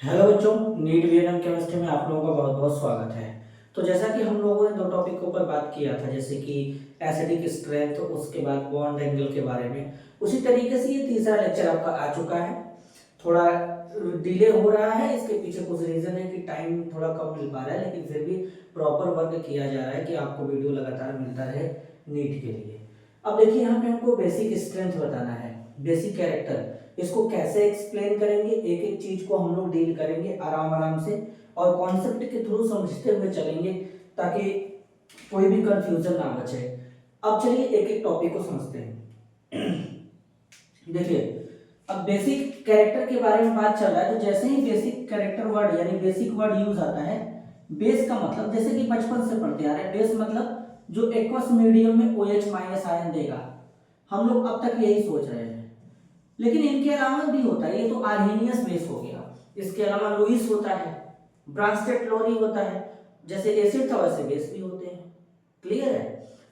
Hello बच्चों, NEET VNM chemistry में आप लोगों का बहुत बहुत स्वागत है। तो जैसा कि हम लोगों ने दो टॉपिक के ऊपर बात किया था, जैसे कि एसिडिक स्ट्रेंथ, उसके बाद बॉन्ड एंगल के बारे में, उसी तरीके से ये तीसरा लेक्चर आपका आ चुका है। थोड़ा डिले हो रहा है, इसके पीछे कुछ रीजन है कि टाइम थोड़ा कम मिल पा रहा है, लेकिन फिर भी प्रॉपर वर्क किया जा रहा है कि आपको वीडियो लगातार मिलता रहे नीट के लिए। अब देखिए, यहाँ पे हमको बेसिक स्ट्रेंथ बताना है, बेसिक कैरेक्टर। इसको कैसे एक्सप्लेन करेंगे, एक एक चीज को हम लोग डील करेंगे आराम आराम से और कॉन्सेप्ट के थ्रू समझते हुए चलेंगे, ताकि कोई भी कंफ्यूजन ना बचे। अब चलिए एक एक टॉपिक को समझते हैं। देखिए, अब बेसिक कैरेक्टर के बारे में बात चल रहा है, तो जैसे ही बेसिक कैरेक्टर वर्ड यानी बेसिक वर्ड यूज आता है, बेस का मतलब जैसे कि बचपन से पढ़ते आ रहे हैं, बेस मतलब जो एक्वस मीडियम में OH माइनस आयन देगा। हम लोग अब तक यही सोच रहे हैं, लेकिन इनके अलावा भी होता है। ये तो आर्हीनियस बेस हो गया, इसके अलावा लुईस होता है, ब्रांस्टेड क्लोरी होता है। जैसे एसिड था वैसे बेस भी होते हैं। क्लियर है?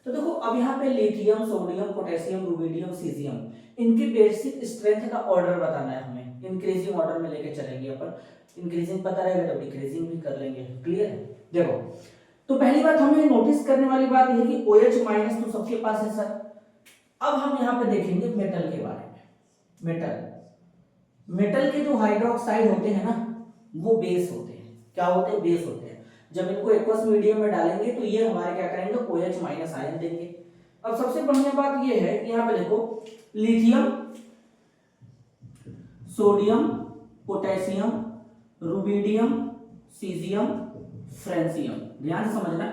तो देखो, अब यहाँ पे lithium, sodium, potassium, rubidium, caesium, इनके बेसिक स्ट्रेंथ का ऑर्डर बताना है हमें। इंक्रीजिंग ऑर्डर में लेके चलेंगे अपन। इंक्रीजिंग पता रहेगा तो डिक्रीजिंग भी कर लेंगे। क्लियर है? देखो, तो पहली बात हमें नोटिस करने वाली बात यह है कि OH माइनस तो सबके पास है सर। अब हम यहाँ पे देखेंगे मेटल के बारे में। मेटल के जो हाइड्रोक्साइड होते हैं ना, वो बेस होते हैं। क्या होते हैं? बेस होते हैं। जब इनको एक्वस मीडियम में डालेंगे तो ये हमारे क्या करेंगे? OH माइनस आयन देंगे। अब सबसे बढ़िया बात ये है कि यहाँ पे देखो, lithium, sodium, potassium, rubidium, caesium, francium. ध्यान से समझना,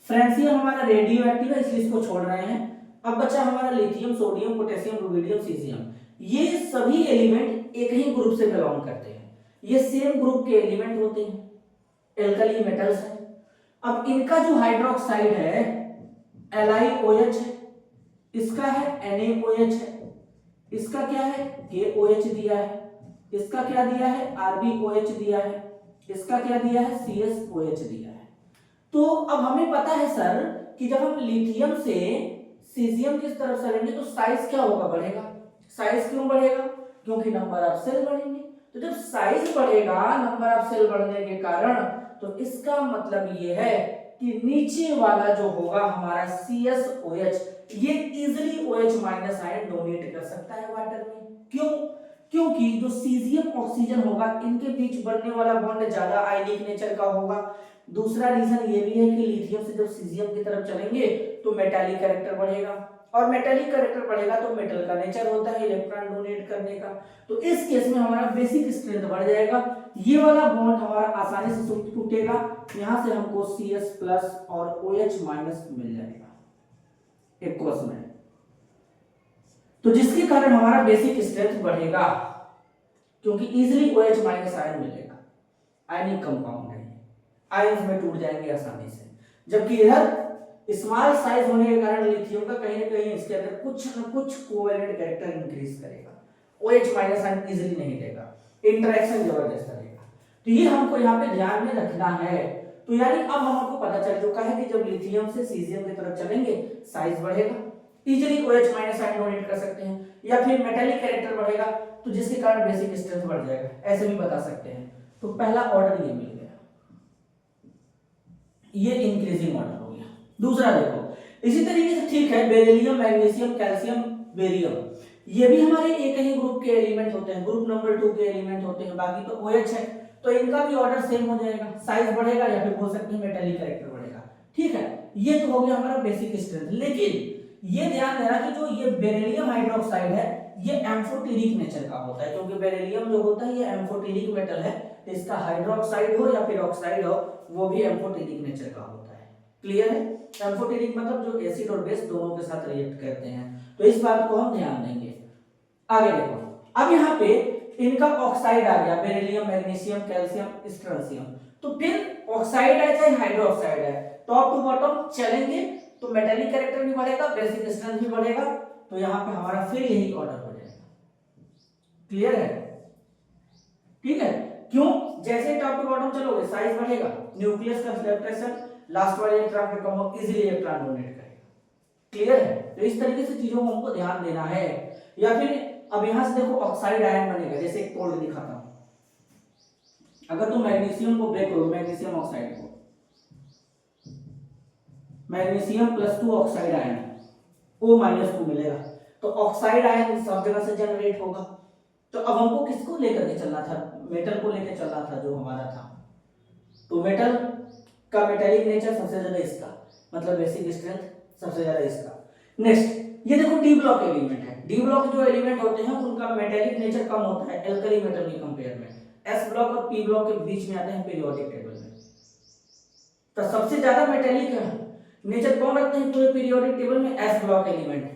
फ्रेंसियम हमारा रेडियो एक्टिव है, इसलिए इसको छोड़ रहे हैं। अब बचा हमारा lithium, sodium, potassium, rubidium, caesium. ये सभी एलिमेंट एक ही ग्रुप से बिलोंग करते हैं। ये सेम ग्रुप के एलिमेंट होते हैं, एल्कली मेटल्स है। अब इनका जो हाइड्रोक्साइड है LiOH है, इसका है NaOH है, इसका क्या है? KOH दिया है, इसका क्या दिया है? RbOH दिया है, इसका क्या दिया है? CSOH दिया है। तो अब हमें पता है सर कि जब हम लिथियम से सीजियम किस तरफ चलेंगे तो साइज क्या होगा? बढ़ेगा। साइज क्यों बढ़ेगा? क्योंकि नंबर ऑफ सेल बढ़ेंगे। तो जब साइज बढ़ेगा, नंबर ऑफ सेल बढ़ने के कारण, तो इसका मतलब ये है कि नीचे वाला जो होगा हमारा CSOH, ये easily OH minus ion donate कर सकता है वाटर में। क्यों? क्योंकि जो सीजियम ऑक्सीजन होगा, इनके बीच बनने वाला बॉन्ड ज्यादा आयनिक नेचर का होगा। दूसरा रीजन ये भी है कि लिथियम से जब सीजियम की तरफ चलेंगे तो मेटालिक कैरेक्टर बढ़ेगा, और मेटालिक कैरेक्टर बढ़ेगा तो मेटल का नेचर होता है इलेक्ट्रॉन डोनेट करने का। तो इस केस में हमारा बेसिक स्ट्रेंथ बढ़ जाएगा। ये वाला बॉन्ड हमारा आसानी से टूटेगा, यहां से हमको CS प्लस और OH माइनस मिल जाएगा एक्वस में। तो जिसके कारण हमारा बेसिक स्ट्रेंथ बढ़ेगा, क्योंकि इजिली OH माइनस आयन मिलेगा। आयनिक कंपाउंड है, आयंस में टूट जाएंगे आसानी से। जबकि इधर स्मॉल साइज होने के कारण लिथियम का कहीं ना कहीं इसके अंदर कुछ ना कुछ कोवेलेंट कैरेक्टर इंक्रीज करेगा, OH माइनस आयन इजिली नहीं देगा, इंटरेक्शन जबरदस्त रहेगा। तो ये हमको यहाँ पे ध्यान में रखना है। तो यानी अब हमको पता चल चुका है कि जब लिथियम से सीजियम की तरफ चलेंगे साइज बढ़ेगा, easily OH minus ion donate कर सकते हैं, या फिर मेटालिक कैरेक्टर बढ़ेगा तो जिसके कारण बेसिक स्ट्रेंथ बढ़ जाएगा, ऐसे भी बता सकते हैं। तो पहला ऑर्डर ये मिल गया, ये इंक्रीजिंग ऑर्डर हो गया। दूसरा देखो, इसी तरीके से ठीक है, बेरिलियम, मैग्नीशियम, कैल्शियम, बेरियम, ये भी हमारे एक ही ग्रुप के एलिमेंट होते हैं, ग्रुप नंबर 2 के एलिमेंट होते हैं। बाकी तो OH है, तो इनका भी ऑर्डर सेम हो जाएगा, साइज बढ़ेगा या फिर बोल सकते हैं मेटालिक कैरेक्टर बढ़ेगा। ठीक है, ये तो हो गया हमारा बेसिक स्ट्रेंथ। लेकिन ये ध्यान देना कि जो ये बेरिलियम हाइड्रोक्साइड है, ये एम्फोटेरिक नेचर का होता है, क्योंकि बेरिलियम जो होता है ये एम्फोटेरिक मेटल है, तो इसका हाइड्रोक्साइड हो या फिर ऑक्साइड हो, वो भी एम्फोटेरिक नेचर का होता है। क्लियर है? एम्फोटेरिक मतलब जो एसिड और बेस दोनों के साथ रिएक्ट करते हैं, तो इस बात को हम ध्यान देंगे। आगे देखो, अब यहाँ पे इनका ऑक्साइड आ गया, बेरिलियम, मैग्नीशियम, कैल्शियम, स्ट्रोंशियम। तो फिर ऑक्साइड है चाहे हाइड्रोक्साइड है, टॉप टू बॉटम चलेंगे तो मेटालिक कैरेक्टर भी बढ़ेगा, बेसिक स्ट्रेंथ भी बढ़ेगा। तो यहाँ पे हमारा फिर यही ऑर्डर हो जाएगा। क्लियर है? ठीक है? क्यों? जैसे टॉप टू बॉटम चलोगे साइज बढ़ेगा, न्यूक्लियस का सेपरेशन, लास्ट वाले इलेक्ट्रॉन पे कम हो, इजीली इलेक्ट्रॉन डोनेट करेगा। क्लियर है? तो इस तरीके से चीजों को हमको ध्यान देना है। या फिर अब यहां से देखो ऑक्साइड आयन बनेगा, जैसे एक कोल्ड दिखाता हूं, अगर तुम मैग्नीशियम को ब्रेक करो, मैग्नीशियम ऑक्साइड को, मैग्नीशियम +2 ऑक्साइड आयन O-2 मिलेगा, तो ऑक्साइड आयन सब जगह से जनरेट होगा। तो अब हमको किसको लेकर के चलना था, मेटल को लेकर चलना था जो हमारा था। तो मेटल का मेटेलिक नेचर सबसे ज्यादा इसका, मतलब बेसिक स्ट्रेंथ सबसे ज्यादा इसका। नेक्स्ट ये देखो डी ब्लॉक एलिमेंट है। डी ब्लॉक जो एलिमेंट होते हैं उनका मेटेलिक नेचर कम होता है एल्कली मेटल के कंपेयर में। एस ब्लॉक और पी ब्लॉक के बीच में आते हैं पीरियोडिक टेबल में। तो सबसे ज्यादा मेटेलिक नेचर कौन रखते हैं पूरे पीरियोडिक टेबल में, एस ब्लॉक एलिमेंट।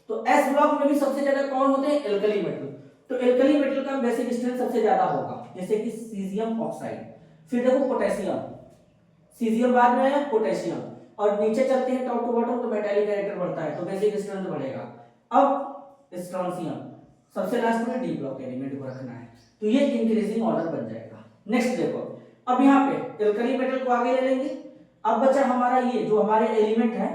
तो एस ब्लॉक में भी सबसे ज्यादा कौन होते हैं, एल्कली मेटल। तो एल्कली मेटल का बेसिक स्ट्रेंथ सबसे ज्यादा होगा, जैसे कि सीजियम ऑक्साइड। फिर देखो पोटेशियम, सीजियम बाद में आया पोटेशियम, और नीचे चलते हैं टॉप टू बॉटम तो मेटालिक कैरेक्टर बढ़ता है तो बेसिक स्ट्रेंथ बढ़ेगा। अब स्ट्रोंशियम सबसे लास्ट में डी ब्लॉक एलिमेंट को रखना है, तो ये इंक्रीजिंग ऑर्डर बन जाएगा। नेक्स्ट देखो, अब यहाँ पे एल्कली मेटल को आगे ले लेंगे। अब बचा हमारा ये जो हमारे एलिमेंट है,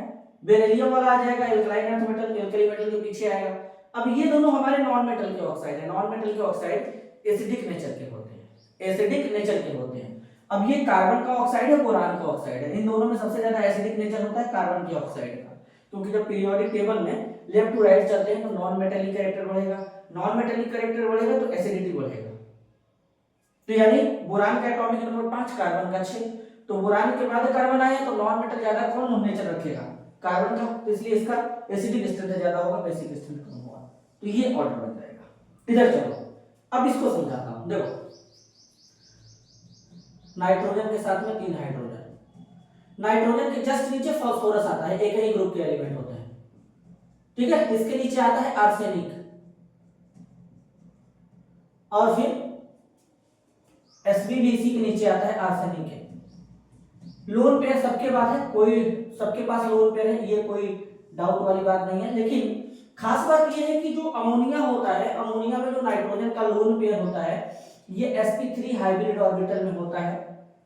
बेरिलियम वाला आ जाएगा, alkaline earth metal alkali metal के पीछे आएगा। अब ये दोनों हमारे नॉन मेटल के ऑक्साइड है। नॉन मेटल के ऑक्साइड एसिडिक नेचर के होते हैं, एसिडिक नेचर के होते हैं। अब ये कार्बन का ऑक्साइड है, बोरान का ऑक्साइड है। इन दोनों में सबसे ज्यादा एसिडिक नेचर होता है कार्बन के ऑक्साइड का, क्योंकि जब पीरियोडिक टेबल में लेफ्ट टू राइट चलते हैं तो नॉन मेटेलिक कैरेक्टर बढ़ेगा, नॉन मेटेलिक कैरेक्टर बढ़ेगा तो एसिडिटी बढ़ेगा। तो यानी बोरान का एटॉमिक नंबर 5, कार्बन का 6, तो बोरान के बाद कार्बन आया तो नॉन मेटल ज्यादा कौन नेचर रखेगा, कार्बन का, तो इसलिए इसका एसिडिक स्ट्रेंथ ज्यादा होगा, बेसिक स्ट्रेंथ कम होगा। तो ये ऑर्डर बन जाएगा। इधर चलो, अब इसको समझाता हूं। देखो नाइट्रोजन के साथ में 3 हाइड्रोजन, नाइट्रोजन के जस्ट नीचे फास्फोरस आता है, एक ही ग्रुप के एलिमेंट होते हैं, ठीक है। इसके नीचे आता है आर्सेनिक, और फिर SbBc के नीचे आता है आर्सेनिक है। लोन पेयर सबके पास है, कोई सबके पास लोन पेयर है, ये कोई डाउट वाली बात नहीं है। लेकिन खास बात ये है कि जो अमोनिया होता है, अमोनिया में जो नाइट्रोजन का लोन पेयर होता है ये sp3 हाइब्रिड ऑर्बिटल में होता है।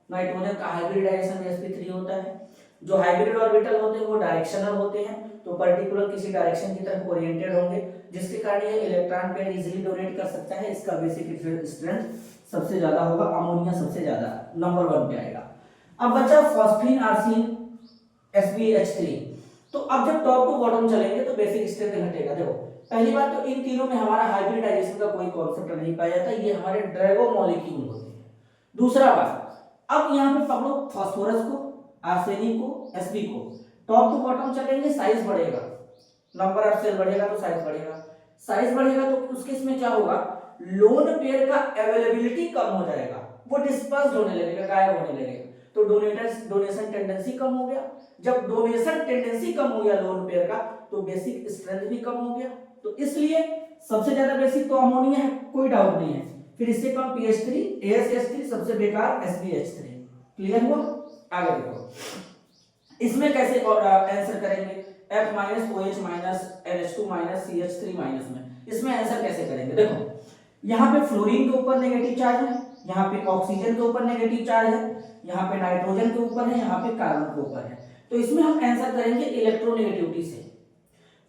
नाइट्रोजन का हाइब्रिडाइजेशन में sp3 होता है। जो हाइब्रिड ऑर्बिटल होते हैं वो डायरेक्शनल होते हैं, तो पर्टिकुलर किसी डायरेक्शन की तरफ ओरिएंटेड होंगे, जिसके कारण ये इलेक्ट्रॉन पेयर इजीली डोनेट कर सकता है। इसका बेसिक स्ट्रेंथ सबसे ज्यादा होगा, अमोनिया सबसे ज्यादा नंबर 1 पे आएगा। अब बचा फॉस्फीन आर्सिन SbH3। तो अब जब टॉप टू बॉटम चलेंगे तो बेसिक स्ट्रेंथ घटेगा। देखो पहली बात तो इन तीनों में हमारा हाइब्रिडाइजेशन का कोई कॉन्सेप्ट नहीं पाया जाता, ये हमारे ड्रैगो मॉलिक्यूल होते हैं। दूसरा बात, अब यहाँ पे पकड़ो फास्फोरस को, आर्सेनिक को, Sb को, टॉप टू बॉटम चलेंगे साइज बढ़ेगा, नंबर ऑफ सेल बढ़ेगा तो साइज बढ़ेगा, साइज बढ़ेगा तो उस केस में क्या होगा, लोन पेयर का अवेलेबिलिटी कम हो जाएगा, वो डिस्पर्स होने लगेगा, गायब होने लगेगा, तो डोनेशन टेंडेंसी कम हो गया। जब डोनेशन टेंडेंसी कम हो गया लोन पेयर का तो बेसिक स्ट्रेंथ भी कम हो गया। तो इसलिए सबसे ज्यादा बेसिक तो अमोनिया है, कोई डाउट नहीं है। फिर इससे कम PH3, ASH3, सबसे बेकार SbH3। क्लियर हुआ? आगे देखो इसमें कैसे आंसर करेंगे, F- OH- NH2- CH3- में इसमें आंसर कैसे करेंगे। देखो यहाँ पे फ्लोरीन के ऊपर नेगेटिव चार्ज है, यहाँ पे ऑक्सीजन के ऊपर नेगेटिव चार्ज है, यहाँ पे नाइट्रोजन के ऊपर है, यहाँ पे कार्बन के ऊपर है। तो इसमें हम आंसर करेंगे इलेक्ट्रोनेगेटिविटी से।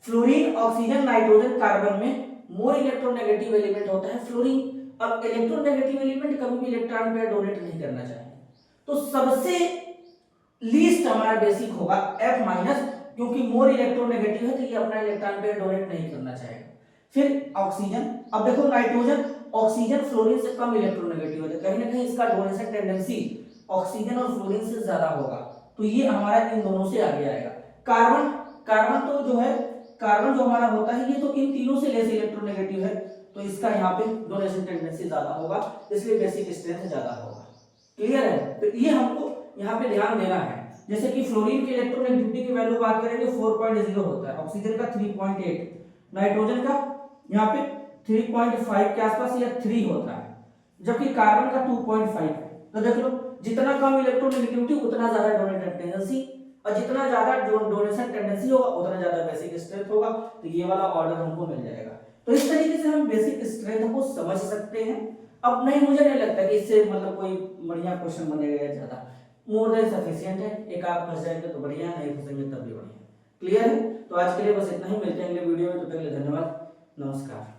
फ्लोरीन, ऑक्सीजन, नाइट्रोजन, कार्बन में मोर इलेक्ट्रोनेगेटिव एलिमेंट होता है फ्लोरीन। अब इलेक्ट्रोनेगेटिव एलिमेंट कभी भी इलेक्ट्रॉन पेयर डोनेट नहीं करना चाहिए, तो सबसे लीस्ट हमारा बेसिक होगा F-, क्योंकि मोर इलेक्ट्रोनेगेटिव है तो ये अपना इलेक्ट्रॉन पेयर डोनेट नहीं करना चाहेगा। फिर ऑक्सीजन, अब देखो नाइट्रोजन, ऑक्सीजन फ्लोरीन से कम इलेक्ट्रोनेगेटिव है, कहीं ना कहीं इसका डोनेशन टेंडेंसी ऑक्सीजन और फ्लोरीन से ज्यादा होगा, तो ये हमारा इन दोनों से आगे आएगा। कार्बन, कार्बन तो जो है, कार्बन जो हमारा होता है ये तो इन तीनों से लेस इलेक्ट्रोनेगेटिव है, तो इसका यहाँ पे डोनेशन टेंडेंसी ज्यादा होगा, इसलिए बेसिक स्ट्रेंथ ज्यादा होगा। क्लियर है? तो ये हमको यहाँ पे ध्यान देना है। जैसे कि फ्लोरीन की इलेक्ट्रोनेगेटिविटी की वैल्यू बात करेंगे 4.0 होता है, ऑक्सीजन का 3.8, नाइट्रोजन का यहाँ पे 3.5 के आसपास या 3 होता है, जबकि कार्बन का 2.5 है। तो देख लो जितना कम इलेक्ट्रोनेगेटिविटी उतना ज्यादा डोनेशन टेंडेंसी, और जितना ज्यादा डोनेशन टेंडेंसी होगा उतना ज्यादा बेसिक स्ट्रेंथ होगा। तो ये वाला ऑर्डर हमको मिल जाएगा। तो इस तरीके से हम बेसिक स्ट्रेंथ को समझ सकते हैं। अब नहीं, मुझे नहीं लगता कि इससे मतलब कोई बढ़िया क्वेश्चन बनेगा या ज्यादा, मोर देन सफिशिएंट है। एक आप फंस जाएंगे तो बढ़िया, नहीं फंसेंगे तब भी बढ़िया। क्लियर है? तो आज के लिए बस इतना ही, मिलते हैं अगले वीडियो में, तो तक के लिए धन्यवाद, नमस्कार।